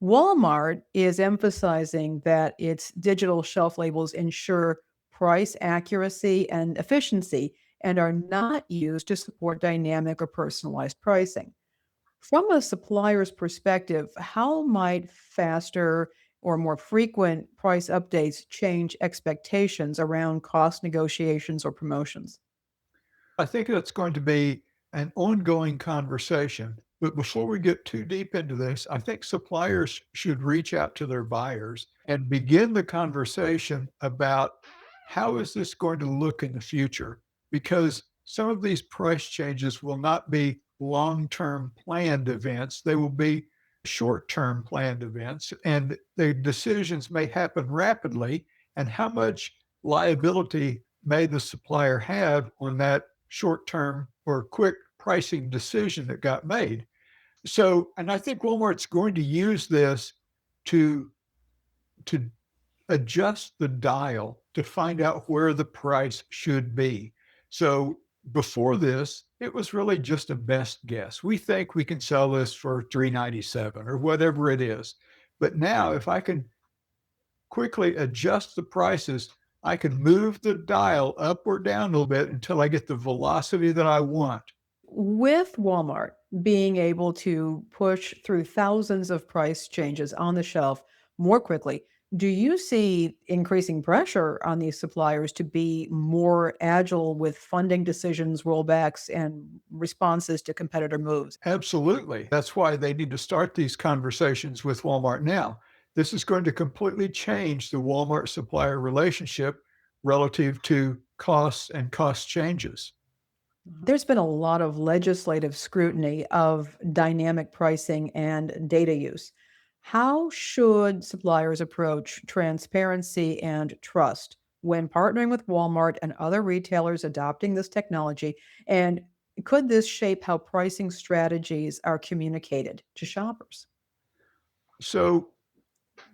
Walmart is emphasizing that its digital shelf labels ensure price accuracy and efficiency and are not used to support dynamic or personalized pricing. From a supplier's perspective, how might faster or more frequent price updates change expectations around cost negotiations or promotions? I think that's going to be an ongoing conversation. But before we get too deep into this, I think suppliers should reach out to their buyers and begin the conversation about how is this going to look in the future? Because some of these price changes will not be long-term planned events. They will be short-term planned events, and the decisions may happen rapidly. And how much liability may the supplier have on that short term or quick pricing decision that got made? So, and I think Walmart's going to use this to to adjust the dial to find out where the price should be. So before this, it was really just a best guess. We think we can sell this for 397 or whatever it is. But now if I can quickly adjust the prices, I can move the dial up or down a little bit until I get the velocity that I want. With Walmart being able to push through thousands of price changes on the shelf more quickly, do you see increasing pressure on these suppliers to be more agile with funding decisions, rollbacks, and responses to competitor moves? Absolutely. That's why they need to start these conversations with Walmart now. This is going to completely change the Walmart supplier relationship relative to costs and cost changes. There's been a lot of legislative scrutiny of dynamic pricing and data use. How should suppliers approach transparency and trust when partnering with Walmart and other retailers adopting this technology? And could this shape how pricing strategies are communicated to shoppers? So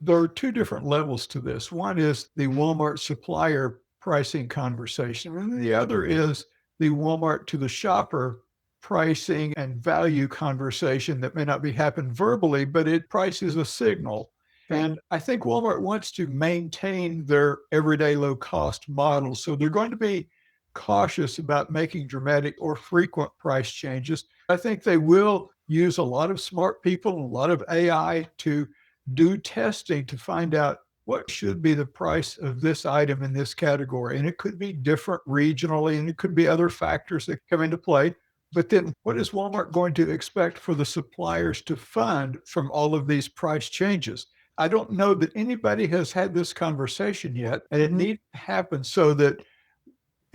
there are two different levels to this. One is the Walmart supplier pricing conversation, and the other is the Walmart to the shopper pricing and value conversation that may not be happen verbally, but it prices a signal. Right. And I think Walmart wants to maintain their everyday low cost model. So they're going to be cautious about making dramatic or frequent price changes. I think they will use a lot of smart people and a lot of AI to do testing to find out what should be the price of this item in this category. And it could be different regionally, and it could be other factors that come into play. But then what is Walmart going to expect for the suppliers to fund from all of these price changes? I don't know that anybody has had this conversation yet, and it Mhm. needs to happen so that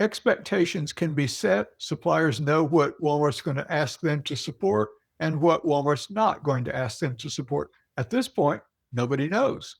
expectations can be set. Suppliers know what Walmart's going to ask them to support and what Walmart's not going to ask them to support. At this point, nobody knows.